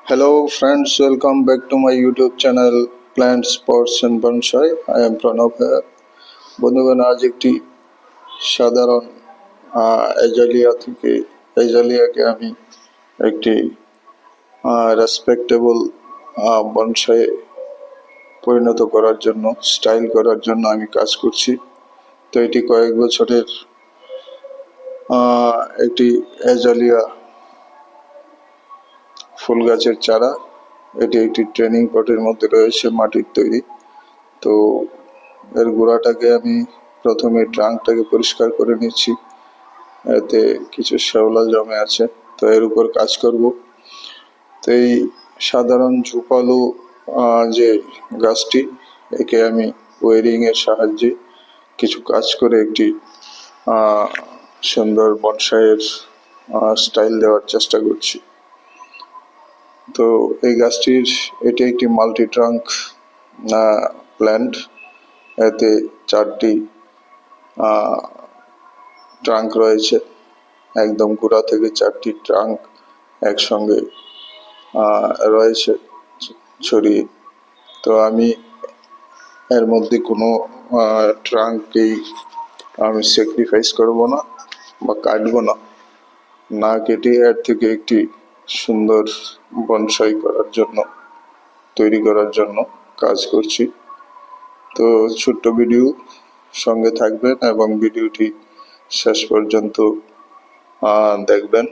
Hello friends, welcome back to my YouTube channel Plants, Pots and Bonsai. I am Pranav here. বন্ধুগণ আজ একটি সাধারণ এজালিয়া থেকে এজালিয়াকে আমি একটি রেসপেক্টেবল বনসাই পরিণত করার জন্য স্টাইল করার জন্য আমি কাজ করছি। তো এটি কয়েক বছরের একটি এজালিয়া ফুল গাছের চারা। এটি একটি ট্রেনিং পটের মধ্যে রয়েছে মাটির তৈরি। তো এর গোড়াটাকে আমি প্রথমে ট্রাঙ্কটাকে পরিষ্কার করে নিচ্ছি, এতে কিছু শ্যাওলা জমে আছে, তো এর উপর কাজ করব। তো এই সাধারণ ঝোপালো যে গাছটি, একে আমি ওয়ারিং এর সাহায্যে কিছু কাজ করে একটি সুন্দর বনসাইয়ের স্টাইল দেওয়ার চেষ্টা করছি। তো এই গাছটির এটি একটি মাল্টি ট্রাঙ্ক প্ল্যান্ট। এতে 4টি ট্রাঙ্ক রয়েছে, একদম গোড়া থেকে 4টি ট্রাঙ্ক একসঙ্গে রয়েছে ছড়িয়ে। তো আমি এর মধ্যে কোনো ট্রাঙ্ককেই আমি স্যাক্রিফাইস করব না বা কাটবো না, না কেটে এর থেকে একটি সুন্দর বনসাই করার জন্য তৈরি করার জন্য কাজ করছি। তো ছোট্ট ভিডিও সঙ্গে থাকবেন এবং ভিডিওটি শেষ পর্যন্ত দেখবেন।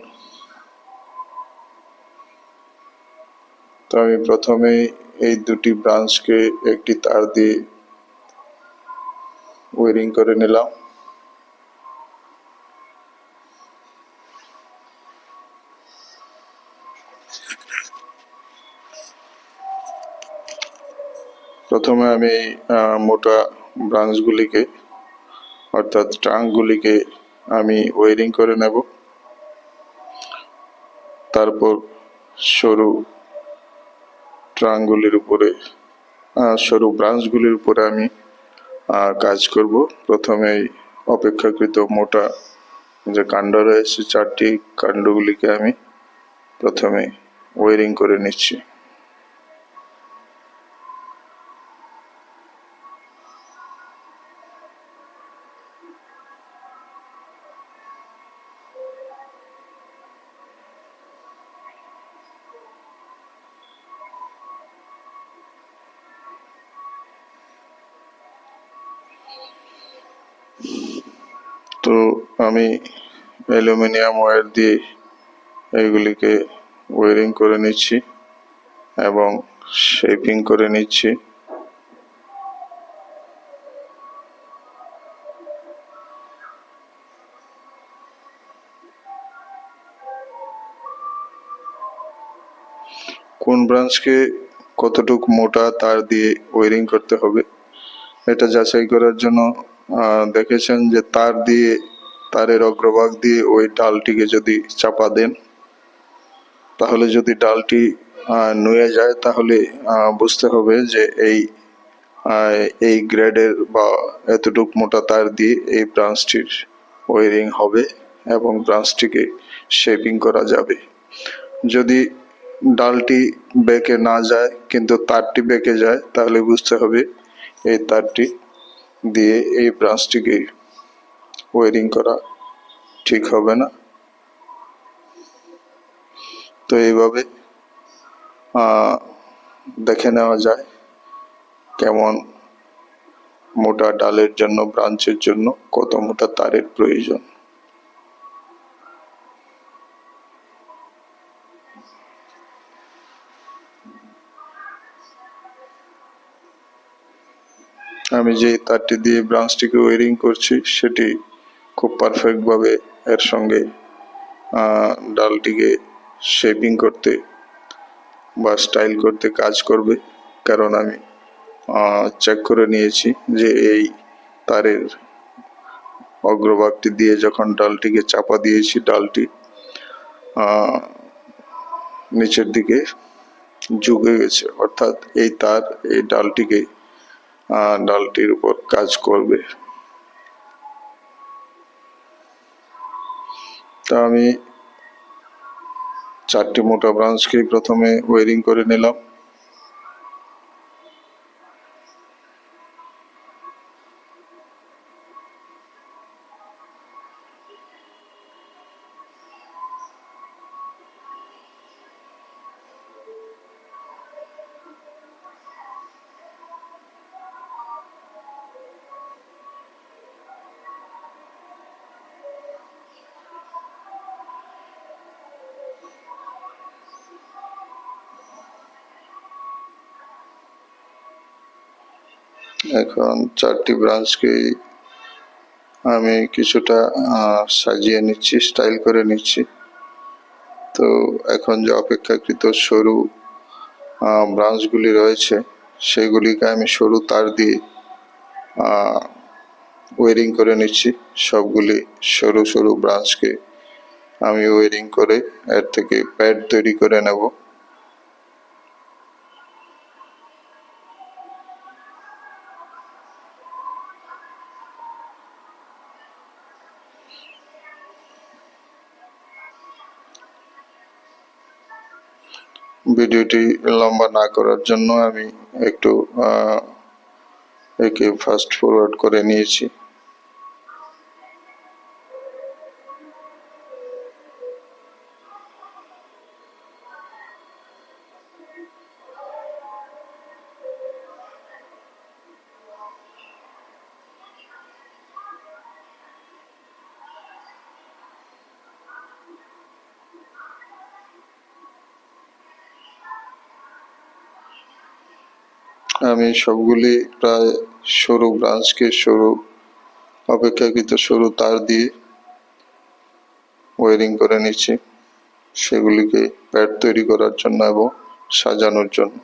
তো আমি প্রথমে এই দুটি ব্রাঞ্চকে একটি তার দিয়ে ওয়ারিং করে নিলাম। প্রথমে আমি মোটা ব্রাঞ্চগুলিকে অর্থাৎ ট্রাঙ্কগুলিকে আমি ওয়ারিং করে নেব। তারপর সরু ট্রাঙ্কগুলির উপরে সরু ব্রাঞ্চগুলির উপরে আমি কাজ করব। প্রথমে অপেক্ষাকৃত মোটা যে কাণ্ড রয়েছে 4টি কাণ্ডগুলিকে আমি প্রথমে ওয়ারিং করে নিচ্ছি। তো আমি অ্যালুমিনিয়াম ওয়্যার দিয়ে এইগুলিকে ওয়ারিং করে নিচ্ছি এবং শেপিং করে নিচ্ছি। কোন ব্রাঞ্চকে কতটুকু মোটা তার দিয়ে ওয়ারিং করতে হবে এটা যাচাই করার জন্য দেখেছেন যে তারের অগ্রভাগ দিয়ে ওই ডালটিকে যদি চাপা দেন, তাহলে যদি ডালটি নুয়ে যায় তাহলে বুঝতে হবে যে এই গ্রেডের বা এতটুক মোটা তার দিয়ে এই ব্রাঞ্চটির ওয়ারিং হবে এবং ব্রাঞ্চটিকে শেপিং করা যাবে। যদি ডালটি বেঁকে না যায় কিন্তু তারটি বেঁকে যায়, তাহলে বুঝতে হবে এই তারটি দিয়ে এই ব্রাঞ্চটিকে ওয়ারিং করা ঠিক হবে না। তো এইভাবে দেখে নেওয়া যায় কেমন মোটা ডালের জন্য ব্রাঞ্চের জন্য কত মোটা তারের প্রয়োজন। আমি যে তারটি দিয়ে ব্রাঞ্চটিকে ওয়ারিং করছি সেটি খুব পারফেক্ট ভাবে এর সঙ্গে ডালটিকে শেপিং করতে বা স্টাইল করতে কাজ করবে, কারণ আমি চেক করে নিয়েছি যে এই তারের অগ্রভাগটি দিয়ে যখন ডালটিকে চাপা দিয়েছি, ডালটি নিচের দিকে ঝুঁকে গেছে, অর্থাৎ এই তার এই ডালটির উপর কাজ করবে। তা আমি 4টি মোটা ব্রাঞ্চকে প্রথমে ওয়ারিং করে নিলাম। এখন 4টি ব্রাঞ্চকে আমি কিছুটা সাজিয়ে নিচ্ছি, স্টাইল করে নিচ্ছি। তো এখন যে অপেক্ষাকৃত সরু ব্রাঞ্চগুলি রয়েছে সেগুলিকে আমি সরু তার দিয়ে ওয়ারিং করে নিচ্ছি। সবগুলি সরু সরু ব্রাঞ্চকে আমি ওয়ারিং করে এর থেকে প্যাড তৈরি করে নেব। ভিডিওটি লম্বা না করার জন্য আমি একটু একে ফাস্ট ফরওয়ার্ড করে নিয়েছি। আমি সবগুলি প্রায় সরু ব্রাঞ্চকে অপেক্ষাকৃত সরু তার দিয়ে ওয়ারিং করে নিচ্ছি, সেগুলিকে প্যাড তৈরি করার জন্য এবং সাজানোর জন্য।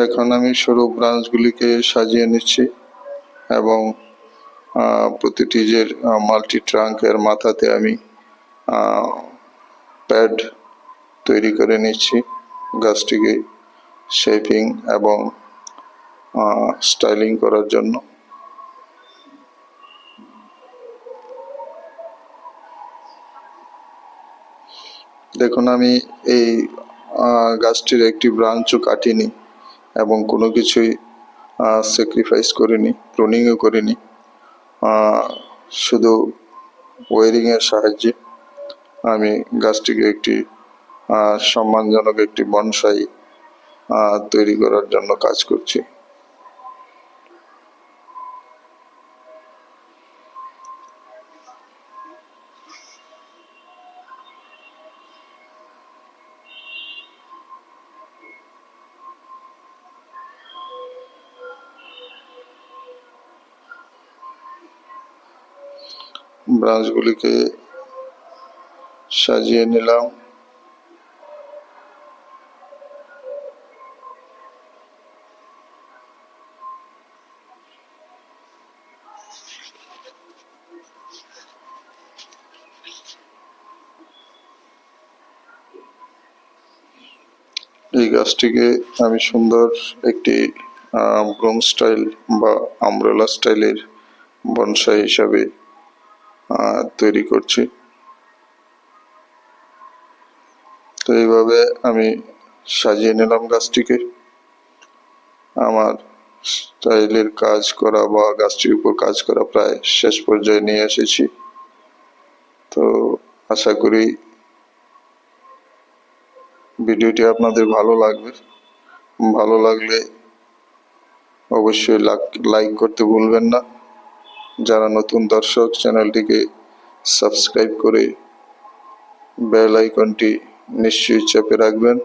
এখন আমি সরু ব্রাঞ্চগুলিকে সাজিয়ে নিচ্ছি এবং প্রতিটি যে মাল্টি ট্রাঙ্কের মাথাতে আমি প্যাড তৈরি করে নিচ্ছি গাছটিকে শেপিং এবং স্টাইলিং করার জন্য। দেখুন, আমি এই গাছটির একটি ব্রাঞ্চও কাটিনি এবং কোনো কিছুই স্যাক্রিফাইস করিনি, প্রুনিংও করিনি। শুধু ওয়ারিংয়ের সাহায্যে আমি গাছটিকে একটি সম্মানজনক একটি বনসাই তৈরি করার জন্য কাজ করছি। ব্রাঞ্চগুলিকে সাজিয়ে নিলাম। এই গাছটিকে আমি সুন্দর একটি ব্রুম স্টাইল বা আমব্রেলা স্টাইলের বনসাই হিসাবে তৈরি করছি। তো এইভাবে আমি সাজিয়ে নিলাম গাছটিকে। আমার স্টাইলের কাজ করা বা গাছটির উপর কাজ করা প্রায় শেষ পর্যায়ে নিয়ে এসেছি। তো আশা করি ভিডিওটি আপনাদের ভালো লাগবে। ভালো লাগলে অবশ্যই লাইক করতে ভুলবেন না। যারা নতুন দর্শক, চ্যানেলটিকে সাবস্ক্রাইব করে বেল আইকনটি নিশ্চয়ই চেপে রাখবেন,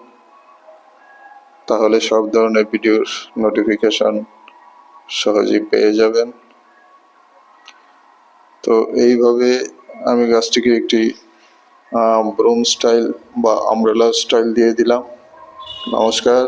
তাহলে সব ধরনের ভিডিওর নোটিফিকেশন সহজেই পেয়ে যাবেন। তো এইভাবে আমি গাছটিকে একটি ব্রুম স্টাইল বা আমব্রেলা স্টাইল দিয়ে দিলাম। নমস্কার।